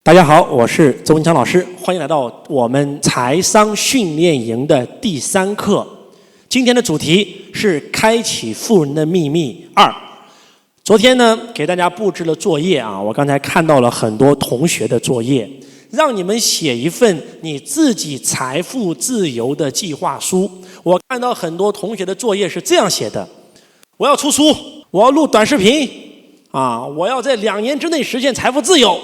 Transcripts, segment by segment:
大家好，我是周文强老师，欢迎来到我们财商训练营的第3课。今天的主题是开启富人的秘密2。昨天呢，给大家布置了作业啊，我刚才看到了很多同学的作业，让你们写一份你自己财富自由的计划书。我看到很多同学的作业是这样写的：我要出书，我要录短视频啊，我要在2年之内实现财富自由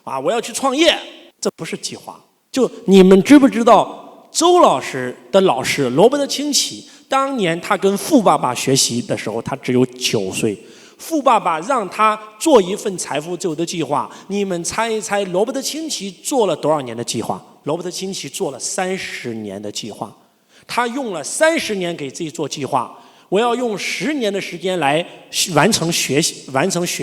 啊，我要去创业。这不是计划。就你们知不知道周老师的老师罗伯特清崎，当年他跟富爸爸学习的时候，他只有9岁。富爸爸让他做一份财富自由的计划，你们猜一猜罗伯特清崎做了多少年的计划？罗伯特清崎做了30年的计划。他用了30年给自己做计划，我要用10年的时间来完成学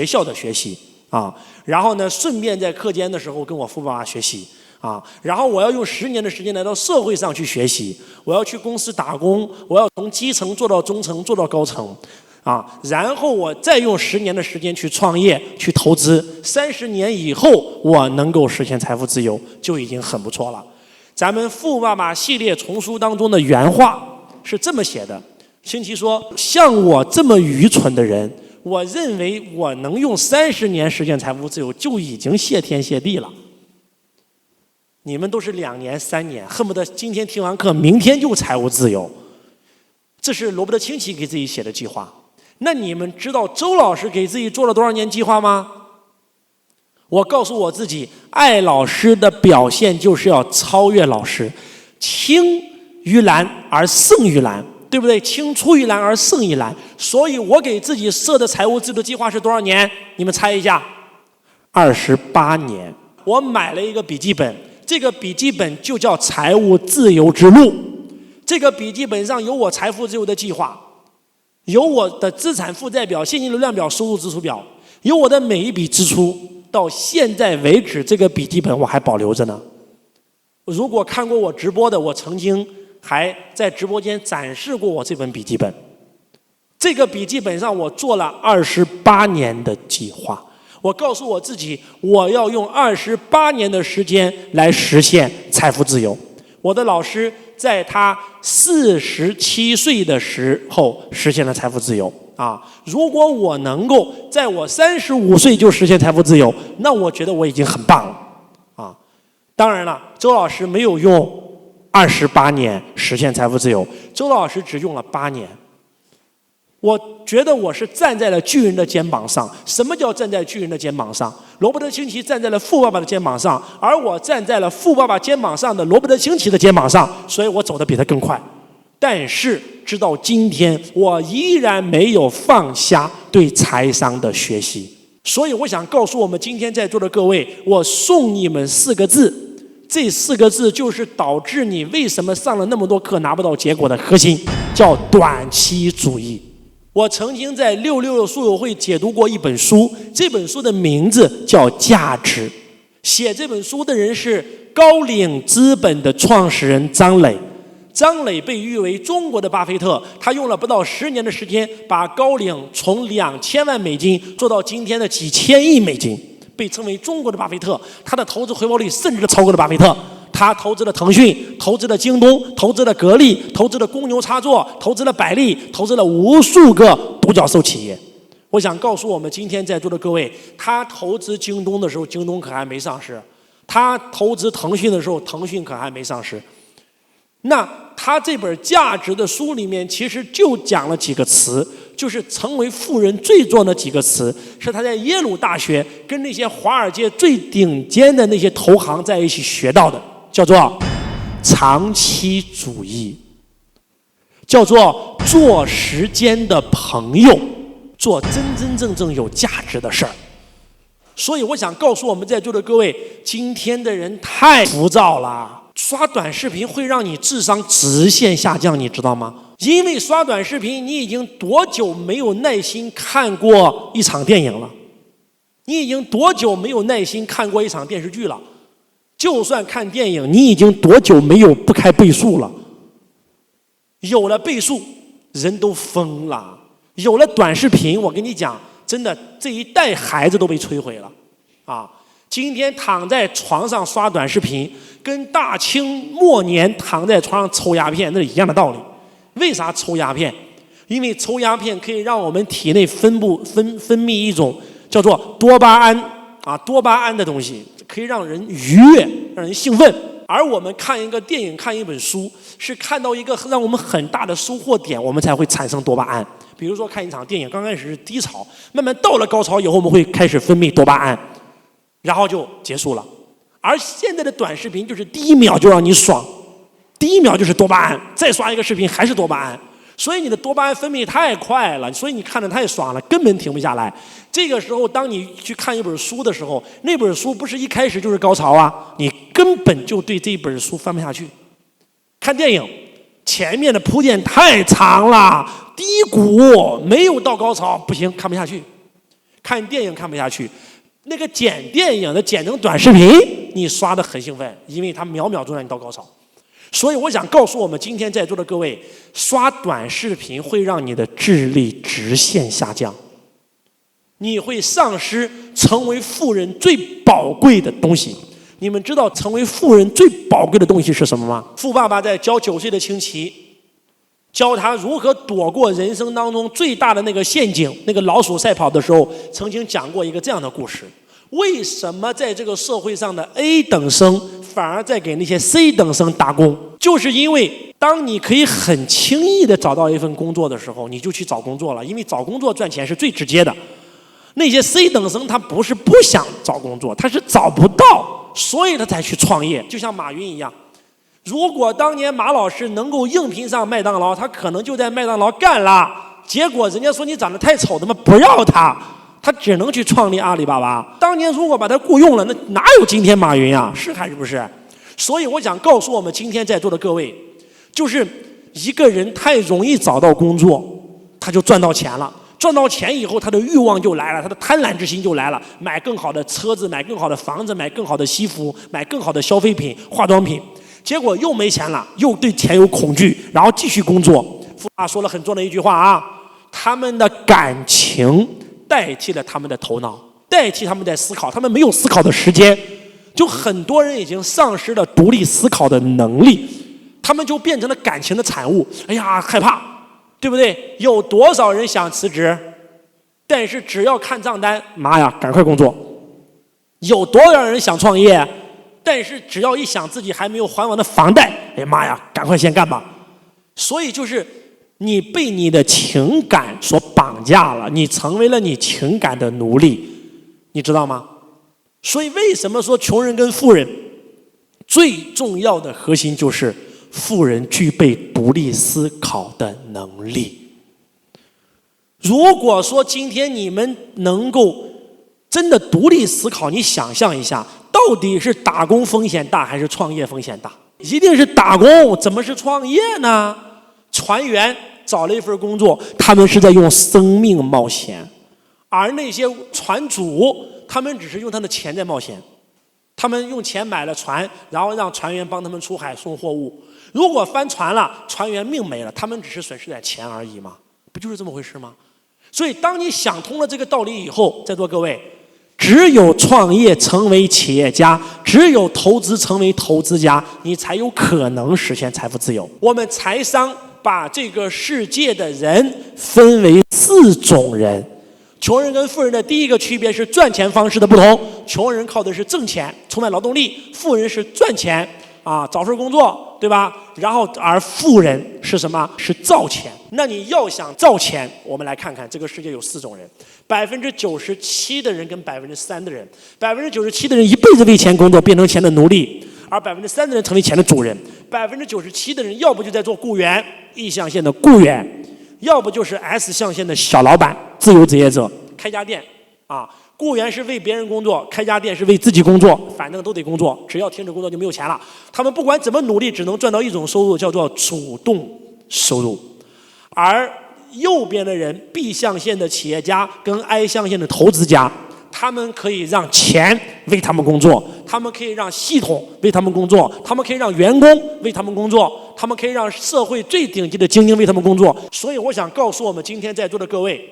校的学习啊，然后呢，顺便在课间的时候跟我富爸爸学习啊，然后我要用10年的时间来到社会上去学习，我要去公司打工，我要从基层做到中层，做到高层啊，然后我再用10年的时间去创业，去投资，30年以后我能够实现财富自由，就已经很不错了。咱们富爸爸系列丛书当中的原话是这么写的，清崎说：像我这么愚蠢的人，我认为我能用30年实现财富自由就已经谢天谢地了。你们都是2年3年，恨不得今天听完课明天就财务自由。这是罗伯特清崎给自己写的计划。那你们知道周老师给自己做了多少年计划吗？我告诉我自己，爱老师的表现就是要超越老师，轻于蓝而胜于蓝，对不对？青出于蓝而胜于蓝。所以我给自己设的财务自由的计划是多少年？你们猜一下，28年。我买了一个笔记本，这个笔记本就叫财务自由之路。这个笔记本上有我财富自由的计划，有我的资产负债表、现金流量表、收入支出表，有我的每一笔支出。到现在为止，这个笔记本我还保留着呢。如果看过我直播的，我曾经还在直播间展示过我这本笔记本。这个笔记本上我做了28年的计划。我告诉我自己，我要用28年的时间来实现财富自由。我的老师在他47岁的时候实现了财富自由啊！如果我能够在我35岁就实现财富自由，那我觉得我已经很棒了啊！当然了，周老师没有用28年实现财富自由，周老师只用了8年。我觉得我是站在了巨人的肩膀上。什么叫站在巨人的肩膀上？罗伯特清崎站在了富爸爸的肩膀上，而我站在了富爸爸肩膀上的罗伯特清崎的肩膀上，所以我走得比他更快。但是直到今天，我依然没有放下对财商的学习。所以我想告诉我们今天在座的各位，我送你们4个字，这4个字就是导致你为什么上了那么多课拿不到结果的核心，叫短期主义。我曾经在66书友会解读过一本书，这本书的名字叫《价值》。写这本书的人是高瓴资本的创始人张磊。张磊被誉为中国的巴菲特，他用了不到10年的时间，把高瓴从2000万美金做到今天的几千亿美金，被称为中国的巴菲特。他的投资回报率甚至超过了巴菲特。他投资了腾讯，投资了京东，投资了格力，投资了公牛插座，投资了百利，投资了无数个独角兽企业。我想告诉我们今天在座的各位，他投资京东的时候，京东可还没上市；他投资腾讯的时候，腾讯可还没上市。那他这本价值的书里面，其实就讲了几个词，就是成为富人最重要的几个词，是他在耶鲁大学跟那些华尔街最顶尖的那些投行在一起学到的。叫做长期主义，叫做做时间的朋友，做真正有价值的事儿。所以我想告诉我们在座的各位，今天的人太浮躁了，刷短视频会让你智商直线下降，你知道吗？因为刷短视频，你已经多久没有耐心看过一场电影了？你已经多久没有耐心看过一场电视剧了？就算看电影，你已经多久没有不开倍速了？有了倍速，人都疯了。有了短视频，我跟你讲，真的这一代孩子都被摧毁了啊！今天躺在床上刷短视频，跟大清末年躺在床上抽鸦片那是一样的道理。为啥抽鸦片？因为抽鸦片可以让我们体内分泌一种叫做多巴胺的东西，可以让人愉悦，让人兴奋。而我们看一个电影、看一本书，是看到一个让我们很大的收获点，我们才会产生多巴胺。比如说看一场电影，刚开始是低潮，慢慢到了高潮以后，我们会开始分泌多巴胺，然后就结束了。而现在的短视频就是第一秒就让你爽，第一秒就是多巴胺，再刷一个视频还是多巴胺，所以你的多巴胺分泌太快了，所以你看着太爽了，根本停不下来。这个时候，当你去看一本书的时候，那本书不是一开始就是高潮啊，你根本就对这本书翻不下去。看电影，前面的铺垫太长了，低谷没有到高潮，不行，看不下去。看电影看不下去，那个剪电影的剪成短视频，你刷得很兴奋，因为它秒秒钟让你到高潮。所以我想告诉我们今天在座的各位，刷短视频会让你的智力直线下降，你会丧失成为富人最宝贵的东西。你们知道成为富人最宝贵的东西是什么吗？富爸爸在教9岁的清奇，教他如何躲过人生当中最大的那个陷阱，那个老鼠赛跑的时候，曾经讲过一个这样的故事：为什么在这个社会上的 A 等生反而在给那些 C 等生打工？就是因为当你可以很轻易的找到一份工作的时候，你就去找工作了，因为找工作赚钱是最直接的。那些 C 等生他不是不想找工作，他是找不到，所以他才去创业。就像马云一样，如果当年马老师能够应聘上麦当劳，他可能就在麦当劳干了，结果人家说你长得太丑，他们不要他，他只能去创立阿里巴巴。当年如果把他雇佣了，那哪有今天马云啊？是还是不是？所以我想告诉我们今天在座的各位，就是一个人太容易找到工作，他就赚到钱了。赚到钱以后，他的欲望就来了，他的贪婪之心就来了，买更好的车子，买更好的房子，买更好的西服，买更好的消费品、化妆品。结果又没钱了，又对钱有恐惧，然后继续工作。富爸说了很重要的一句话啊，他们的感情代替了他们的头脑，代替他们在思考，他们没有思考的时间。就很多人已经丧失了独立思考的能力，他们就变成了感情的产物。哎呀，害怕，对不对？有多少人想辞职，但是只要看账单，妈呀，赶快工作。有多少人想创业，但是只要一想自己还没有还完的房贷，哎呀妈呀，赶快先干吧。所以就是你被你的情感所绑架了，你成为了你情感的奴隶，你知道吗？所以为什么说穷人跟富人最重要的核心就是富人具备独立思考的能力。如果说今天你们能够真的独立思考，你想象一下，到底是打工风险大还是创业风险大？一定是打工，怎么是创业呢？船员找了一份工作，他们是在用生命冒险，而那些船主他们只是用他的钱在冒险，他们用钱买了船，然后让船员帮他们出海送货物。如果翻船了，船员命没了，他们只是损失点钱而已嘛，不就是这么回事吗？所以当你想通了这个道理以后，在座各位，只有创业成为企业家，只有投资成为投资家，你才有可能实现财富自由。我们财商把这个世界的人分为4种人。穷人跟富人的第一个区别是赚钱方式的不同，穷人靠的是挣钱，出卖劳动力；富人是赚钱啊，找份工作，对吧？然后而富人是什么？是造钱。那你要想造钱，我们来看看这个世界有4种人，97%的人跟3%的人，97%的人一辈子为钱工作，变成钱的奴隶，而3%的人成为钱的主人。97%的人要不就在做雇员，E 象限的雇员，要不就是 S 象限的小老板，自由职业者，开家店啊。雇员是为别人工作，开家店是为自己工作，反正都得工作，只要停止工作就没有钱了。他们不管怎么努力，只能赚到一种收入，叫做主动收入。而右边的人 B 象限的企业家跟 I 象限的投资家，他们可以让钱为他们工作，他们可以让系统为他们工作，他们可以让员工为他们工作，他们可以让社会最顶级的精英为他们工作。所以我想告诉我们今天在座的各位，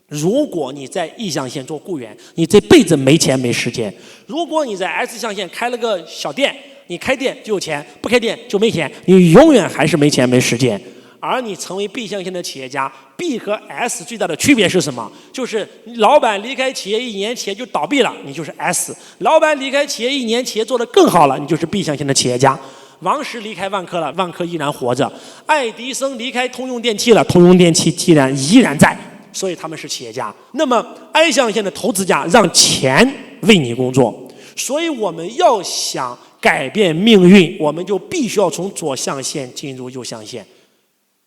如果你在 E 象限做雇员，你这辈子没钱没时间；如果你在 S 象限开了个小店，你开店就有钱，不开店就没钱，你永远还是没钱没时间。而你成为 B 象限的企业家 ，B 和 S 最大的区别是什么？就是老板离开企业1年，企业就倒闭了，你就是 S； 老板离开企业1年，企业做得更好了，你就是 B 象限的企业家。王石离开万科了，万科依然活着；爱迪生离开通用电气了，通用电气依然在，所以他们是企业家。那么 I 象限的投资家让钱为你工作，所以我们要想改变命运，我们就必须要从左象限进入右象限。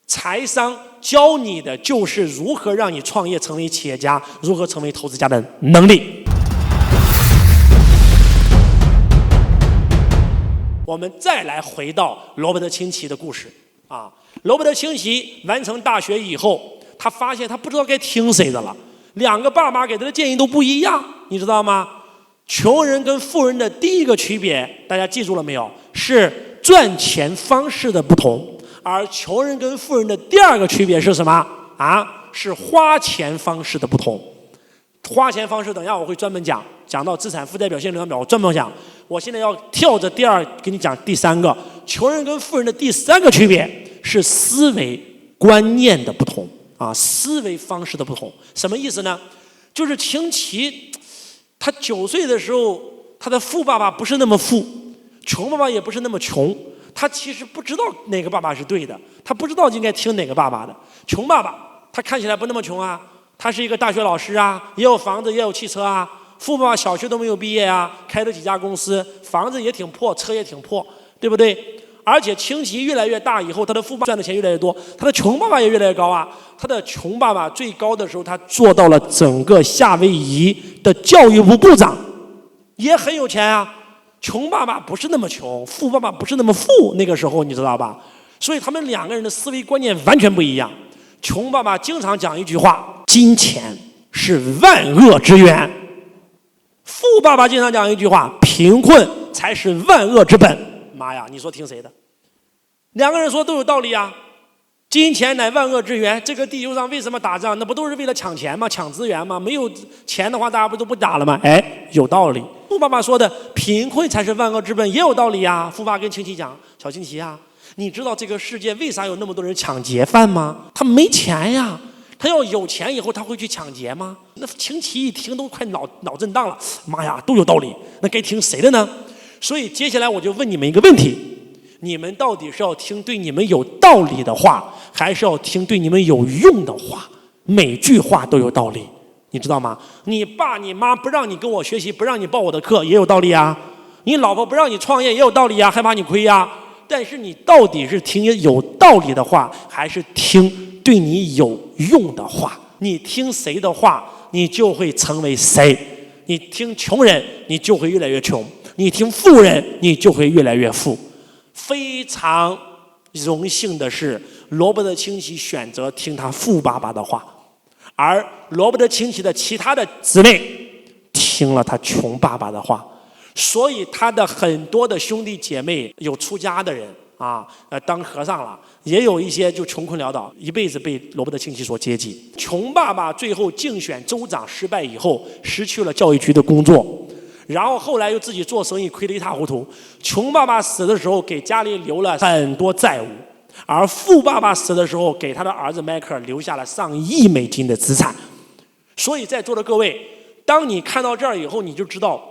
财商教你的就是如何让你创业成为企业家，如何成为投资家的能力。我们再来回到罗伯特清崎的故事啊，罗伯特清崎完成大学以后，他发现他不知道该听谁的了，两个爸妈给他的建议都不一样，你知道吗？穷人跟富人的第一个区别，大家记住了没有？是赚钱方式的不同。而穷人跟富人的第二个区别是什么啊？是花钱方式的不同。花钱方式等一下我会专门讲到资产负债表现量表，我专门讲。我现在要跳着第二给你讲第三个，穷人跟富人的第三个区别是思维观念的不同啊，思维方式的不同。什么意思呢？就是清崎他9岁的时候，他的富爸爸不是那么富，穷爸爸也不是那么穷。他其实不知道哪个爸爸是对的，他不知道应该听哪个爸爸的。穷爸爸他看起来不那么穷啊，他是一个大学老师啊，也有房子也有汽车啊。富爸爸小学都没有毕业啊，开了几家公司，房子也挺破，车也挺破，对不对？而且清崎越来越大以后，他的富爸爸赚的钱越来越多，他的穷爸爸也越来越高啊。他的穷爸爸最高的时候，他做到了整个夏威夷的教育部部长，也很有钱啊。穷爸爸不是那么穷，富爸爸不是那么富，那个时候你知道吧？所以他们两个人的思维观念完全不一样。穷爸爸经常讲一句话：金钱是万恶之源。富爸爸经常讲一句话：贫困才是万恶之本。妈呀，你说听谁的？两个人说都有道理啊。金钱乃万恶之源，这个地球上为什么打仗？那不都是为了抢钱吗？抢资源吗？没有钱的话，大家不都不打了吗？哎，有道理。富爸爸说的贫困才是万恶之本也有道理啊。富爸跟清崎讲：小清崎啊，你知道这个世界为啥有那么多人抢劫犯吗？他没钱呀。他要有钱以后，他会去抢劫吗？那清崎一听都快脑震荡了。妈呀，都有道理，那该听谁的呢？所以接下来我就问你们一个问题：你们到底是要听对你们有道理的话，还是要听对你们有用的话？每句话都有道理，你知道吗？你爸你妈不让你跟我学习，不让你报我的课，也有道理啊。你老婆不让你创业，也有道理啊，害怕你亏啊。但是你到底是听有道理的话，还是听对你有用的话？你听谁的话，你就会成为谁。你听穷人，你就会越来越穷；你听富人，你就会越来越富。非常荣幸的是，罗伯特清崎选择听他富爸爸的话，而罗伯特清崎的其他的姊妹听了他穷爸爸的话。所以他的很多的兄弟姐妹有出家的人啊，当和尚了，也有一些就穷困潦倒，一辈子被罗伯特清崎所接济。穷爸爸最后竞选州长失败以后，失去了教育局的工作，然后后来又自己做生意亏得一塌糊涂。穷爸爸死的时候给家里留了很多债务，而富爸爸死的时候给他的儿子迈克尔留下了上亿美金的资产。所以在座的各位，当你看到这儿以后，你就知道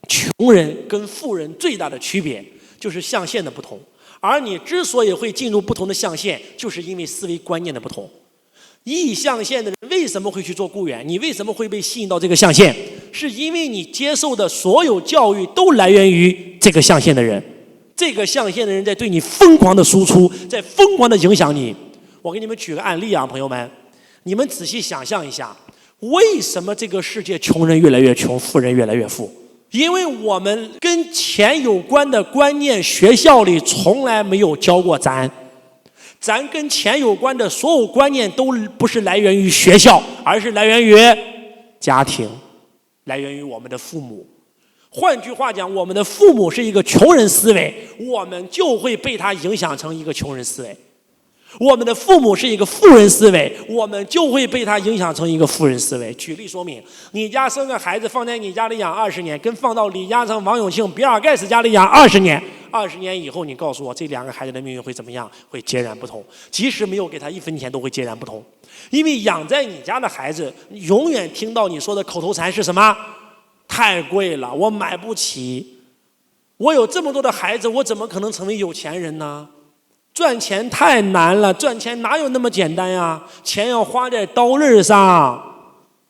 穷人跟富人最大的区别就是象限的不同，而你之所以会进入不同的象限，就是因为思维观念的不同。E象限的人为什么会去做雇员？你为什么会被吸引到这个象限？是因为你接受的所有教育都来源于这个象限的人，这个象限的人在对你疯狂的输出，在疯狂的影响你。我给你们举个案例啊，朋友们，你们仔细想象一下，为什么这个世界穷人越来越穷，富人越来越富？因为我们跟钱有关的观念，学校里从来没有教过咱跟钱有关的所有观念都不是来源于学校，而是来源于家庭，来源于我们的父母。换句话讲，我们的父母是一个穷人思维，我们就会被他影响成一个穷人思维。我们的父母是一个富人思维，我们就会被他影响成一个富人思维。举例说明，你家生个孩子放在你家里养20年，跟放到李嘉诚、王永庆、比尔盖茨家里养20年，20年以后，你告诉我这2个孩子的命运会怎么样？会截然不同。即使没有给他1分钱，都会截然不同。因为养在你家的孩子，永远听到你说的口头禅是什么？太贵了，我买不起。我有这么多的孩子，我怎么可能成为有钱人呢？赚钱太难了，赚钱哪有那么简单呀？钱要花在刀刃上，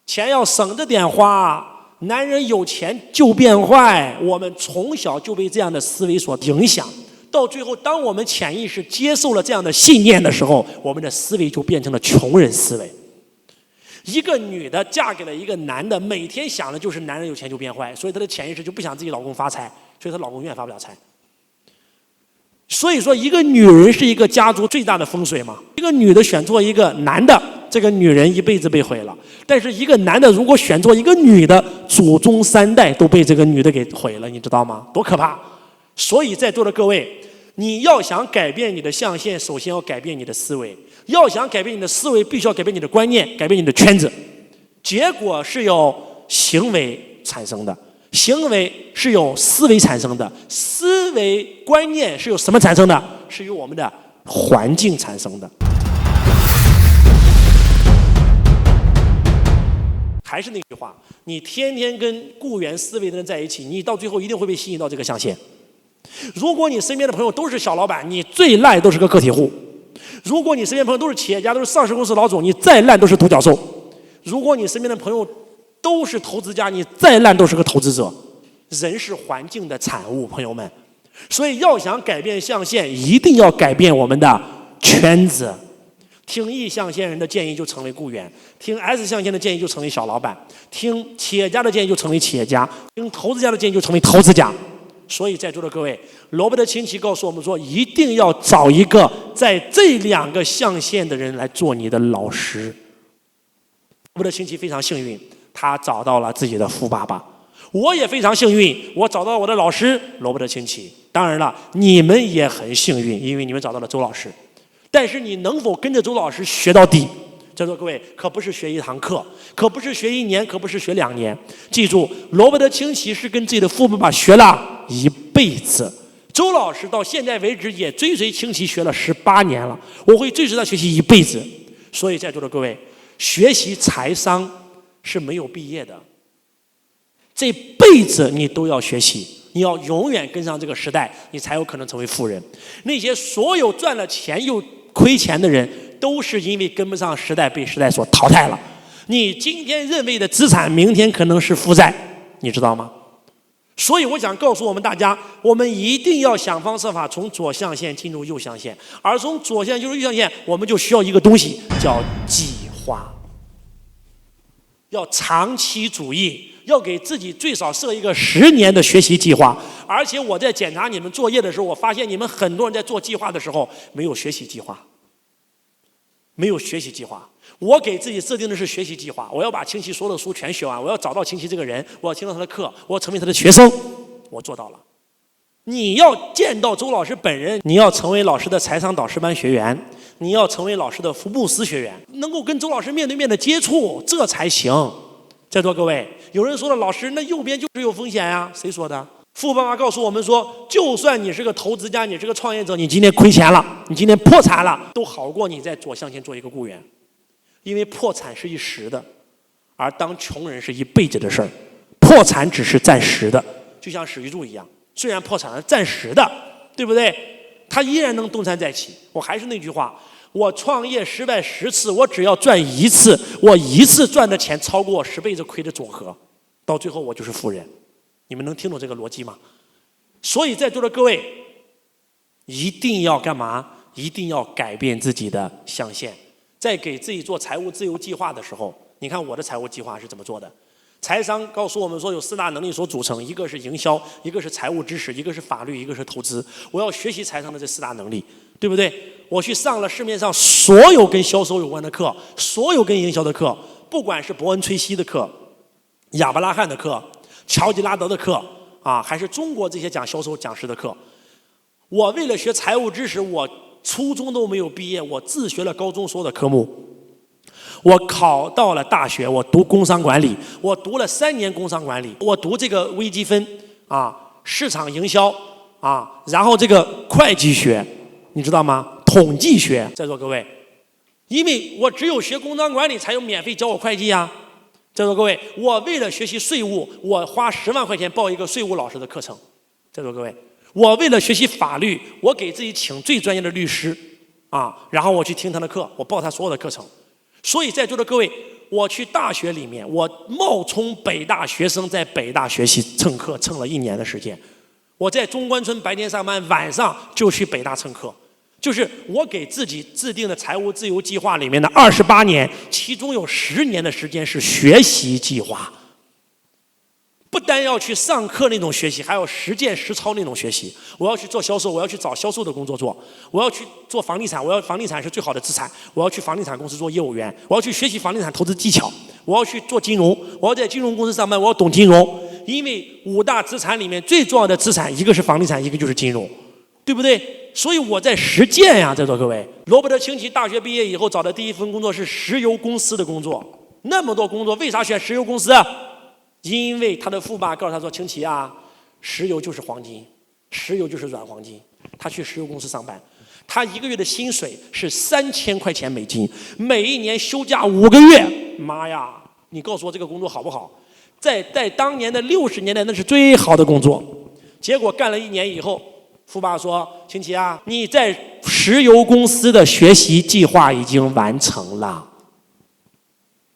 钱要省着点花。男人有钱就变坏，我们从小就被这样的思维所影响。到最后，当我们潜意识接受了这样的信念的时候，我们的思维就变成了穷人思维。一个女的嫁给了一个男的，每天想的就是男人有钱就变坏，所以她的潜意识就不想自己老公发财，所以她老公永远发不了财。所以说，一个女人是一个家族最大的风水嘛。一个女的选错一个男的，这个女人一辈子被毁了；但是一个男的如果选错一个女的，祖宗3代都被这个女的给毁了，你知道吗？多可怕！所以在座的各位，你要想改变你的象限，首先要改变你的思维。要想改变你的思维，必须要改变你的观念，改变你的圈子。结果是由行为产生的。行为是由思维产生的，思维观念是由什么产生的？是由我们的环境产生的。还是那句话，你天天跟雇员思维的人在一起，你到最后一定会被吸引到这个象限。如果你身边的朋友都是小老板，你最烂都是个个体户；如果你身边朋友都是企业家，都是上市公司老总，你再烂都是独角兽；如果你身边的朋友都是投资家，你再烂都是个投资者。人是环境的产物，朋友们。所以要想改变象限，一定要改变我们的圈子。听 E 象限人的建议就成为雇员，听 S 象限的建议就成为小老板，听企业家的建议就成为企业家，听投资家的建议就成为投资家。所以在座的各位，罗伯特清崎告诉我们说，一定要找一个在这2个象限的人来做你的老师。罗伯特清崎非常幸运，他找到了自己的富爸爸。我也非常幸运，我找到了我的老师罗伯特清崎。当然了，你们也很幸运，因为你们找到了周老师。但是你能否跟着周老师学到底？在座各位，可不是学1堂课，可不是学1年，可不是学2年。记住，罗伯特清崎是跟自己的富爸爸学了一辈子。周老师到现在为止也追随清崎学了18年了，我会追随他学习一辈子。所以在座的各位，学习财商是没有毕业的，这辈子你都要学习，你要永远跟上这个时代，你才有可能成为富人。那些所有赚了钱又亏钱的人，都是因为跟不上时代，被时代所淘汰了。你今天认为的资产，明天可能是负债，你知道吗？所以我想告诉我们大家，我们一定要想方设法从左象限进入右象限，而从左象进入右象限，我们就需要一个东西叫计划。要长期主义，要给自己最少设一个10年的学习计划。而且我在检查你们作业的时候，我发现你们很多人在做计划的时候没有学习计划，没有学习计划。我给自己设定的是学习计划，我要把清崎所有的书全学完，我要找到清崎这个人，我要听到他的课，我要成为他的学生，我做到了。你要见到周老师本人，你要成为老师的财商导师班学员，你要成为老师的福布斯学员，能够跟周老师面对面的接触，这才行。在座各位，有人说了，老师，那右边就是有风险呀？谁说的？富爸爸告诉我们说，就算你是个投资家，你是个创业者，你今天亏钱了，你今天破产了，都好过你在左象限做一个雇员。因为破产是一时的，而当穷人是一辈子的事儿。破产只是暂时的，就像史玉柱一样，虽然破产了，暂时的，对不对？他依然能东山再起。我还是那句话，我创业失败10次，我只要赚1次，我1次赚的钱超过我10辈子亏的总和，到最后我就是富人。你们能听懂这个逻辑吗？所以在座的各位，一定要干嘛？一定要改变自己的象限。在给自己做财务自由计划的时候，你看我的财务计划是怎么做的？财商告诉我们说，有4大能力所组成，一个是营销，一个是财务知识，一个是法律，一个是投资。我要学习财商的这4大能力，对不对？我去上了市面上所有跟销售有关的课，所有跟营销的课，不管是伯恩·崔西的课、亚伯拉罕的课、乔吉拉德的课啊，还是中国这些讲销售讲师的课。我为了学财务知识，我初中都没有毕业，我自学了高中所有的科目。我考到了大学，我读工商管理，我读了3年工商管理，我读这个微积分啊，市场营销啊，然后这个会计学，你知道吗？统计学，在座各位，因为我只有学工商管理，才有免费教我会计呀。在座各位，我为了学习税务，我花10万块钱报一个税务老师的课程。在座各位，我为了学习法律，我给自己请最专业的律师啊，然后我去听他的课，我报他所有的课程。所以在座的各位，我去大学里面，我冒充北大学生，在北大学习蹭课，蹭了1年的时间。我在中关村白天上班，晚上就去北大蹭课。就是我给自己制定的财务自由计划里面的28年，其中有10年的时间是学习计划。不单要去上课那种学习，还要实践实操那种学习。我要去做销售，我要去找销售的工作做；我要去做房地产，房地产是最好的资产，我要去房地产公司做业务员；我要去学习房地产投资技巧；我要去做金融，我要在金融公司上班，我要懂金融。因为5大资产里面最重要的资产，一个是房地产，一个就是金融，对不对？所以我在实践呀，在座各位。罗伯特清崎大学毕业以后找的第一份工作是石油公司的工作，那么多工作，为啥选石油公司啊？因为他的父爸告诉他说：“清崎啊，石油就是黄金，石油就是软黄金。”他去石油公司上班，他1个月的薪水是3000块钱美金，每一年休假5个月。妈呀！你告诉我这个工作好不好？在当年的60年代，那是最好的工作。结果干了1年以后，父爸说：“清崎啊，你在石油公司的学习计划已经完成了，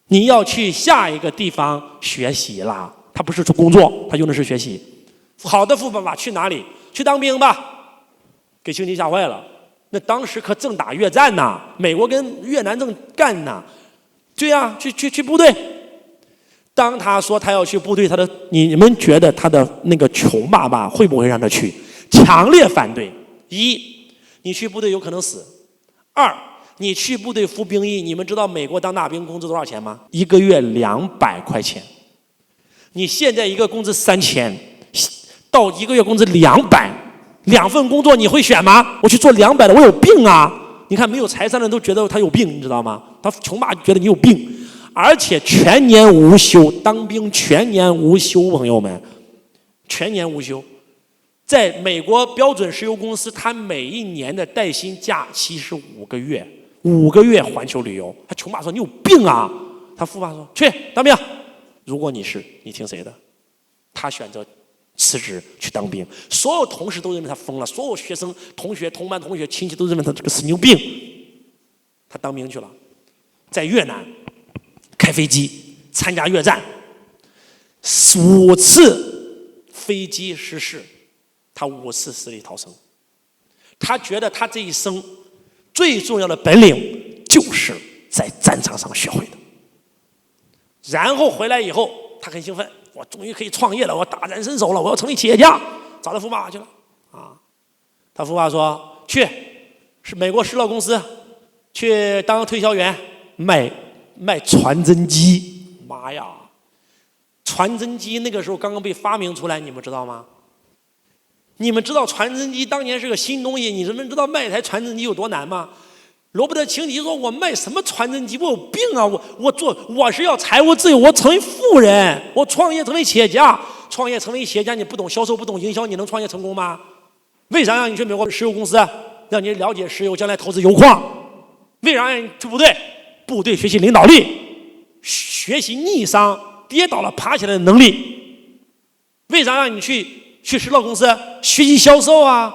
你要去下一个地方学习了。”他不是做工作，他用的是学习。好的富爸爸去哪里？去当兵吧，给清崎吓坏了。那当时可正打越战呢，美国跟越南正干呢。对呀，去部队。当他说他要去部队，你们觉得他的那个穷爸爸会不会让他去？强烈反对。1，你去部队有可能死；2，你去部队服兵役，你们知道美国当大兵工资多少钱吗？1个月200块钱。你现在一个工资3000，到1个月工资200，2份工作你会选吗？我去做200的，我有病啊！你看没有财商的都觉得他有病，你知道吗？他穷爸觉得你有病，而且全年无休，当兵全年无休，朋友们，全年无休。在美国标准石油公司，他每一年的带薪假期是5个月，5个月环球旅游。他穷爸说：“你有病啊！”他富爸说：“去当兵。”如果你听谁的？他选择辞职去当兵，所有同事都认为他疯了，所有学生、同学、同班同学、亲戚都认为他这个神经病。他当兵去了，在越南开飞机参加越战，5次飞机失事。他5次死里逃生，他觉得他这一生最重要的本领就是在战场上学会的。然后回来以后，他很兴奋，我终于可以创业了，我大展身手了，我要成为企业家，找他富爸爸去了啊。他富爸说：“去，是美国石蜡公司，去当推销员，卖传真机。”妈呀，传真机那个时候刚刚被发明出来，你们知道吗？你们知道传真机当年是个新东西，你们知道卖一台传真机有多难吗？罗伯特清崎说：“我卖什么传真机？我有病啊！我是要财务自由，我成为富人，我创业成为企业家。创业成为企业家，你不懂销售，不懂营销，你能创业成功吗？为啥让你去美国石油公司？让你了解石油，将来投资油矿。为啥让你去部队？部队学习领导力，学习逆商，跌倒了爬起来的能力。为啥让你去石蜡公司学习销售啊？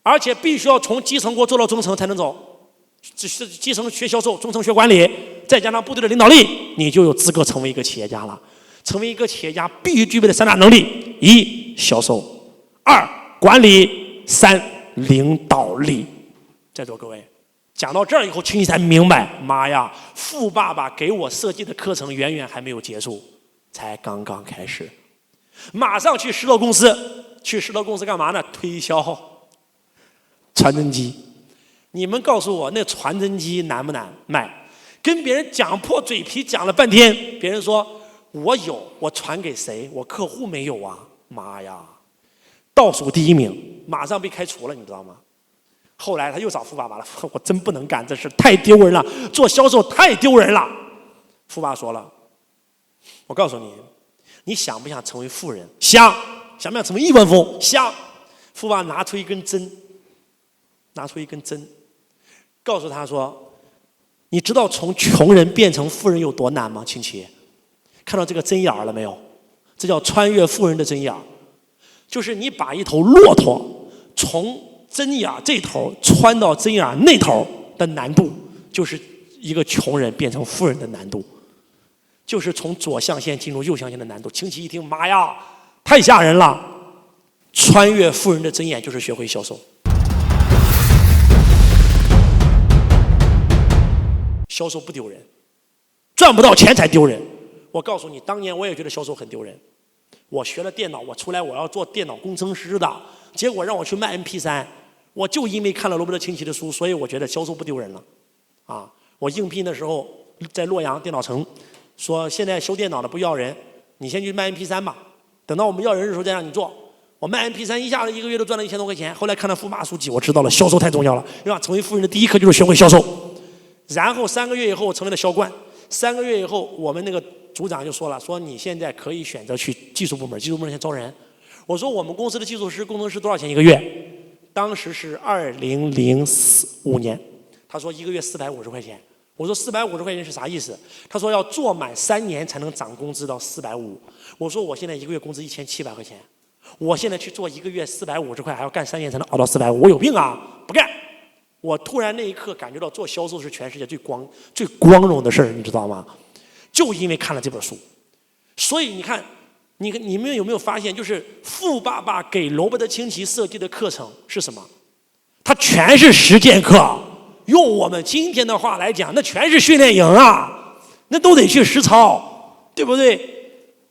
而且必须要从基层给我做到中层才能走。基层学销售，中层学管理，再加上部队的领导力，你就有资格成为一个企业家了。成为一个企业家必须具备的3大能力：1、销售；2、管理；3、领导力。在座各位，讲到这儿以后，清崎才明白，妈呀，富爸爸给我设计的课程远远还没有结束，才刚刚开始。马上去石蜡公司，去石蜡公司干嘛呢？推销传真机。你们告诉我，那传真机难不难卖？跟别人讲破嘴皮讲了半天，别人说我有，我传给谁？我客户没有啊！妈呀，倒数第1名，马上被开除了，你知道吗？后来他又找富爸爸了，我真不能干这事，太丢人了，做销售太丢人了。富爸说了，我告诉你，你想不想成为富人？想。想不想成为亿万富翁？想。富爸拿出一根针，告诉他说：“你知道从穷人变成富人有多难吗？”亲戚，看到这个针眼了没有？这叫穿越富人的针眼，就是你把一头骆驼从针眼这头穿到针眼那头的难度，就是一个穷人变成富人的难度，就是从左象限进入右象限的难度。亲戚一听，妈呀！太吓人了！穿越富人的针眼就是学会销售。销售不丢人，赚不到钱才丢人。我告诉你，当年我也觉得销售很丢人。我学了电脑，我出来我要做电脑工程师的，结果让我去卖 MP3，我就因为看了罗伯特清崎的书，所以我觉得销售不丢人了。啊，我应聘的时候在洛阳电脑城，说现在修电脑的不要人，你先去卖 MP3 吧。等到我们要人的时候再让你做。我卖 MP3一下子1个月都赚了1000多块钱。后来看了富爸书籍，我知道了销售太重要了。对吧？成为富人的第一课就是学会销售。然后3个月以后我成为了销冠。3个月以后，我们那个组长就说了，说你现在可以选择去技术部门，技术部门先招人。我说我们公司的技术师、工程师多少钱1个月？当时是2005年，他说1个月450块钱。我说450块钱是啥意思？他说要做满3年才能涨工资到450。我说我现在1个月工资1700块钱，我现在去做1个月450块，还要干3年才能熬到450，我有病啊！不干！我突然那一刻感觉到做销售是全世界最光荣的事儿，你知道吗？就因为看了这本书。所以你看，你们有没有发现，就是富爸爸给罗伯特清崎设计的课程是什么？它全是实践课。用我们今天的话来讲，那全是训练营啊，那都得去实操，对不对？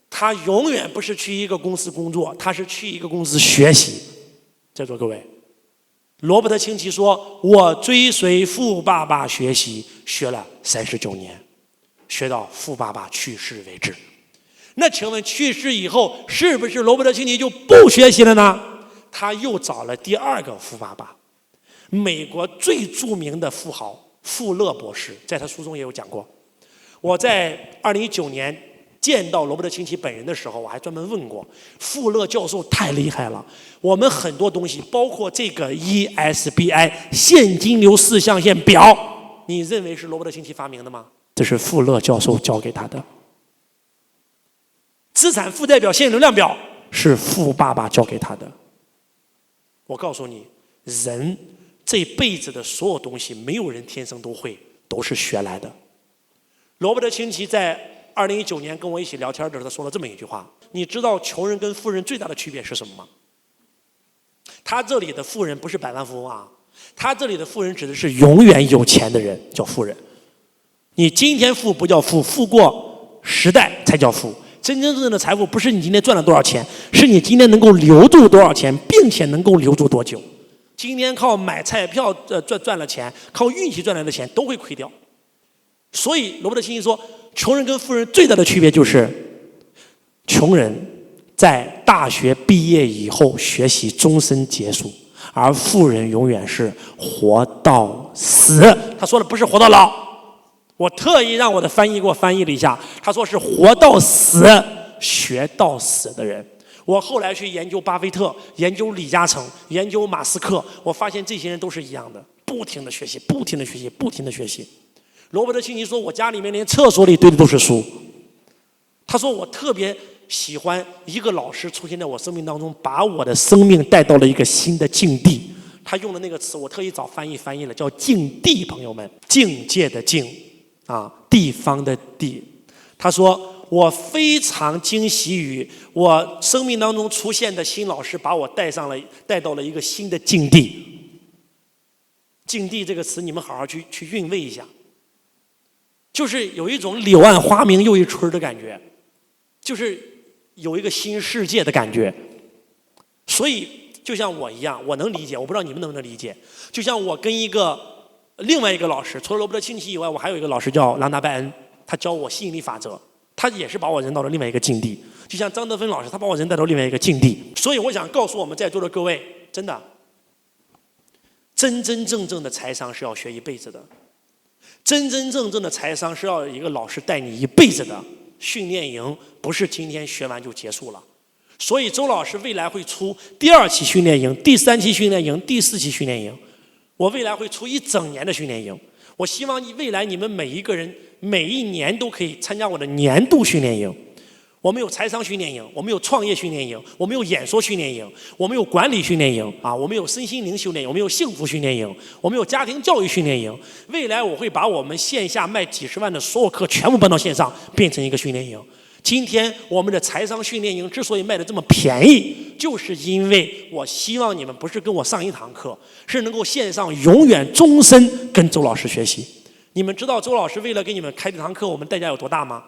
他永远不是去一个公司工作，他是去一个公司学习。在座各位，罗伯特清崎说：“我追随富爸爸学习，学了39年，学到富爸爸去世为止。”那请问去世以后，是不是罗伯特清崎就不学习了呢？他又找了第2个富爸爸。美国最著名的富豪富勒博士，在他书中也有讲过。我在2019年见到罗伯特清崎本人的时候，我还专门问过富勒教授，太厉害了。我们很多东西，包括这个 ESBI 现金流4象限表，你认为是罗伯特清崎发明的吗？这是富勒教授教给他的。资产负债表、现金流量表是富爸爸教给他的。我告诉你，人这辈子的所有东西，没有人天生都会，都是学来的。罗伯特清崎在2019年跟我一起聊天的时候，他说了这么一句话：你知道穷人跟富人最大的区别是什么吗？他这里的富人不是百万富翁啊，他这里的富人指的是永远有钱的人，叫富人。你今天富不叫富，富过10代才叫富。真正的财富不是你今天赚了多少钱，是你今天能够留住多少钱，并且能够留住多久。今天靠买彩票赚了钱，靠运气赚来的钱都会亏掉。所以罗伯特清崎说，穷人跟富人最大的区别就是，穷人在大学毕业以后学习终身结束，而富人永远是活到死。他说的不是活到老，我特意让我的翻译给我翻译了一下，他说是活到死，学到死的人。我后来去研究巴菲特，研究李嘉诚，研究马斯克，我发现这些人都是一样的，不停的学习，不停的学习，不停的学习。罗伯特清崎说，我家里面连厕所里堆的都是书。他说我特别喜欢一个老师出现在我生命当中，把我的生命带到了一个新的境地。他用的那个词我特意找翻译了，叫境地。朋友们，境界的境啊，地方的地。他说我非常惊喜于我生命当中出现的新老师，把我带到了一个新的境地。境地这个词你们好好去韵味一下，就是有一种柳暗花明又一村的感觉，就是有一个新世界的感觉。所以就像我一样，我能理解，我不知道你们能不能理解。就像我跟另外一个老师，除了罗伯特清崎以外，我还有一个老师叫朗达拜恩，他教我吸引力法则。他也是把我人到了另外一个境地，就像张德芬老师，他把我人带到另外一个境地。所以我想告诉我们在座的各位，真的，真真正正的财商是要学一辈子的，真真正正的财商是要有一个老师带你一辈子的。训练营不是今天学完就结束了，所以周老师未来会出第2期训练营、第3期训练营、第4期训练营，我未来会出1整年的训练营。我希望未来你们每一个人每一年都可以参加我的年度训练营。我们有财商训练营，我们有创业训练营，我们有演说训练营，我们有管理训练营啊，我们有身心灵训练营，我们有幸福训练营，我们有家庭教育训练营。未来我会把我们线下卖几十万的所有课全部搬到线上，变成一个训练营。今天我们的财商训练营之所以卖的这么便宜，就是因为我希望你们不是跟我上1堂课，是能够线上永远终身跟周老师学习。你们知道周老师为了给你们开这堂课，我们代价有多大吗？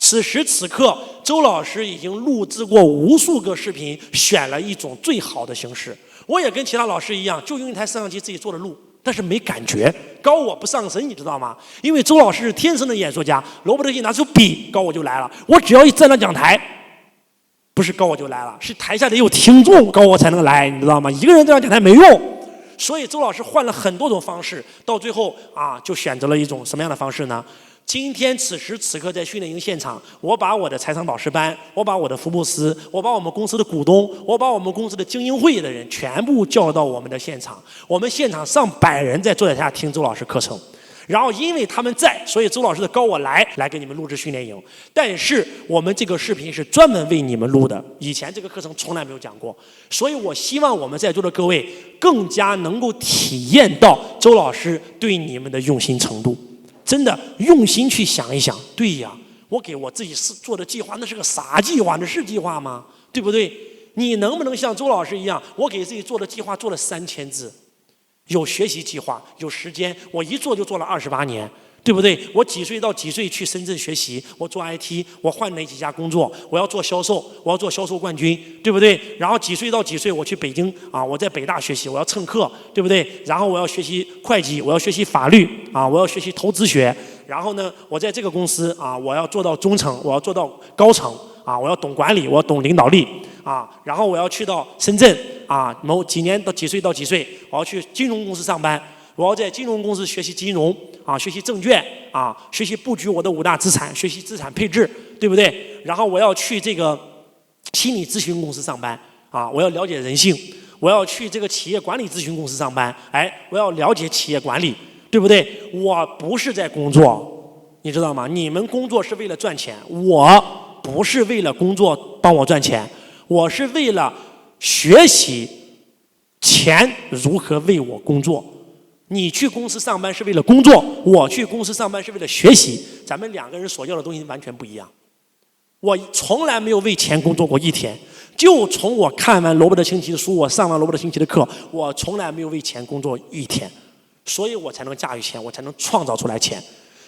此时此刻，周老师已经录制过无数个视频，选了一种最好的形式。我也跟其他老师一样，就用一台摄像机自己做的录，但是没感觉，高我不上身，你知道吗？因为周老师是天生的演说家，罗伯特一拿出笔，高我就来了。我只要一站上讲台，不是高我就来了，是台下得有听众，高我才能来，你知道吗？一个人站上讲台没用。所以周老师换了很多种方式，到最后就选择了一种什么样的方式呢？今天此时此刻在训练营现场，我把我的财商导师班，我把我的福布斯，我把我们公司的股东，我把我们公司的精英会的人全部叫到我们的现场。我们现场上百人在坐在台下听周老师课程，然后因为他们在，所以周老师的高我来给你们录制训练营。但是我们这个视频是专门为你们录的，以前这个课程从来没有讲过，所以我希望我们在座的各位更加能够体验到周老师对你们的用心程度。真的用心去想一想，对呀，我给我自己做的计划，那是个啥计划？那是计划吗？对不对？你能不能像周老师一样，我给自己做的计划做了3000字，有学习计划，有时间，我一做就做了28年，对不对？我几岁到几岁去深圳学习，我做 IT， 我换了几家工作，我要做销售，我要做销售冠军，对不对？然后几岁到几岁我去北京我在北大学习，我要蹭课，对不对？然后我要学习会计，我要学习法律我要学习投资学。然后呢，我在这个公司我要做到中层，我要做到高层我要懂管理，我要懂领导力然后我要去到深圳某几年到几岁到几岁，我要去金融公司上班，我要在金融公司学习金融学习证券学习布局我的5大资产，学习资产配置，对不对？然后我要去这个心理咨询公司上班我要了解人性，我要去这个企业管理咨询公司上班，我要了解企业管理，对不对？我不是在工作，你知道吗？你们工作是为了赚钱，我不是为了工作帮我赚钱，我是为了学习钱如何为我工作。你去公司上班是为了工作，我去公司上班是为了学习，咱们2个人所要的东西完全不一样。我从来没有为钱工作过1天，就从我看完罗伯特清崎的书，我上完罗伯特清崎的课，我从来没有为钱工作1天，所以我才能驾驭钱，我才能创造出来钱。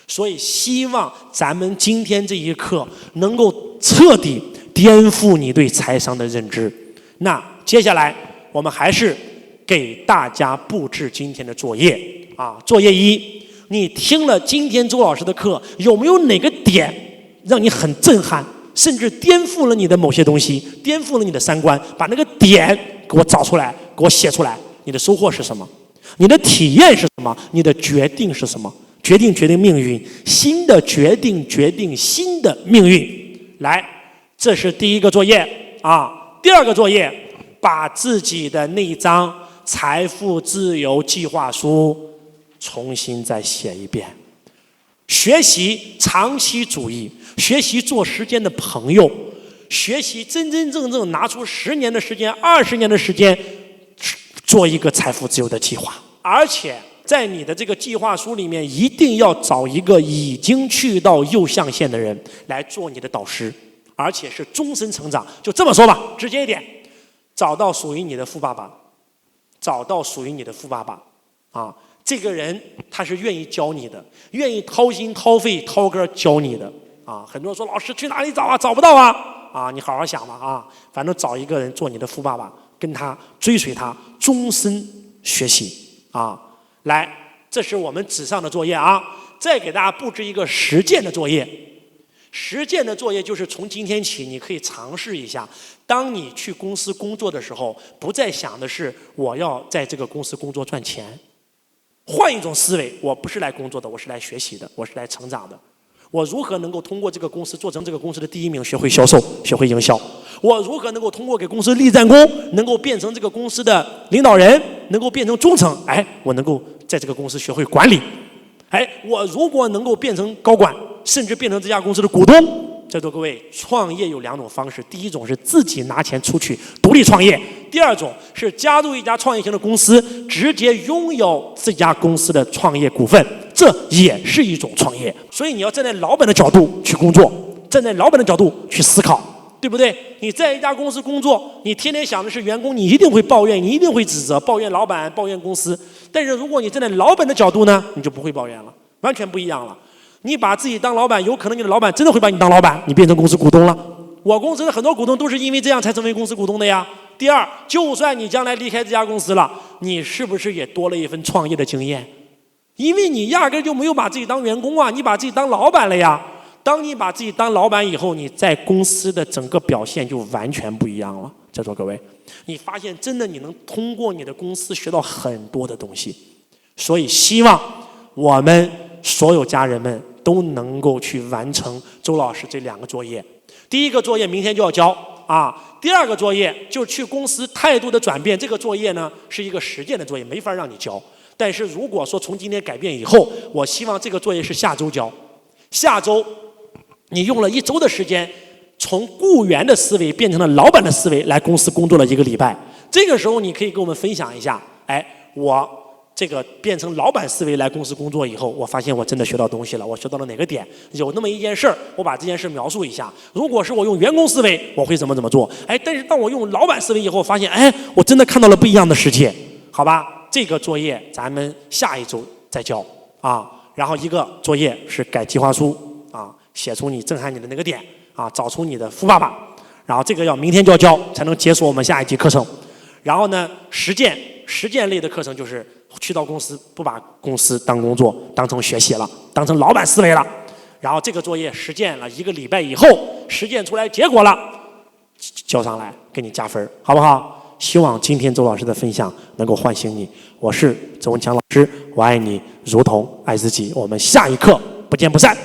所以希望咱们今天这一课能够彻底颠覆你对财商的认知。那接下来我们还是给大家布置今天的作业作业1，你听了今天周老师的课，有没有哪个点让你很震撼，甚至颠覆了你的某些东西，颠覆了你的三观？把那个点给我找出来，给我写出来。你的收获是什么？你的体验是什么？你的决定是什么？决定命运，新的决定决定新的命运。来，这是第一个作业第二个作业，把自己的那张财富自由计划书重新再写一遍。学习长期主义，学习做时间的朋友，学习真真正正拿出10年的时间、20年的时间，做一个财富自由的计划。而且在你的这个计划书里面，一定要找一个已经去到右象限的人来做你的导师，而且是终身成长。就这么说吧，直接一点，找到属于你的富爸爸，找到属于你的富爸爸这个人他是愿意教你的，愿意掏心掏肺掏根教你的很多人说老师去哪里找找不到你好好想吧反正找一个人做你的富爸爸，跟他追随他，终身学习来，这是我们纸上的作业再给大家布置一个实践的作业。实践的作业就是从今天起，你可以尝试一下，当你去公司工作的时候，不再想的是我要在这个公司工作赚钱，换一种思维，我不是来工作的，我是来学习的，我是来成长的。我如何能够通过这个公司做成这个公司的第1名，学会销售，学会营销？我如何能够通过给公司立战功，能够变成这个公司的领导人，能够变成中层？我能够在这个公司学会管理。我如果能够变成高管，甚至变成这家公司的股东。在座各位，创业有2种方式，第一种是自己拿钱出去独立创业，第2种是加入一家创业型的公司，直接拥有这家公司的创业股份，这也是一种创业。所以你要站在老板的角度去工作，站在老板的角度去思考，对不对？你在一家公司工作，你天天想的是员工，你一定会抱怨，你一定会指责，抱怨老板，抱怨公司。但是如果你站在老板的角度呢，你就不会抱怨了，完全不一样了。你把自己当老板，有可能你的老板真的会把你当老板，你变成公司股东了。我公司的很多股东都是因为这样才成为公司股东的呀。第2，就算你将来离开这家公司了，你是不是也多了一份创业的经验？因为你压根就没有把自己当员工啊，你把自己当老板了呀。当你把自己当老板以后，你在公司的整个表现就完全不一样了。在座各位，你发现真的你能通过你的公司学到很多的东西。所以希望我们所有家人们都能够去完成周老师这2个作业。第1个作业明天就要交啊，第2个作业就是去公司态度的转变。这个作业呢是一个实践的作业，没法让你交。但是如果说从今天改变以后，我希望这个作业是下周交。下周你用了1周的时间，从雇员的思维变成了老板的思维，来公司工作了1个礼拜。这个时候你可以跟我们分享一下，我这个变成老板思维来公司工作以后，我发现我真的学到东西了。我学到了哪个点？有那么一件事儿，我把这件事描述一下。如果是我用员工思维，我会怎么做？但是当我用老板思维以后，发现我真的看到了不一样的世界。好吧，这个作业咱们下一周再交啊。然后1个作业是改计划书啊，写出你震撼你的那个点啊，找出你的富爸爸。然后这个要明天就要交，才能解锁我们下一节课程。然后呢，实践类的课程就是去到公司，不把公司当工作，当成学习了，当成老板思维了。然后这个作业实践了1个礼拜以后，实践出来结果了，交上来给你加分，好不好？希望今天周老师的分享能够唤醒你。我是周文强老师，我爱你如同爱自己。我们下一课不见不散。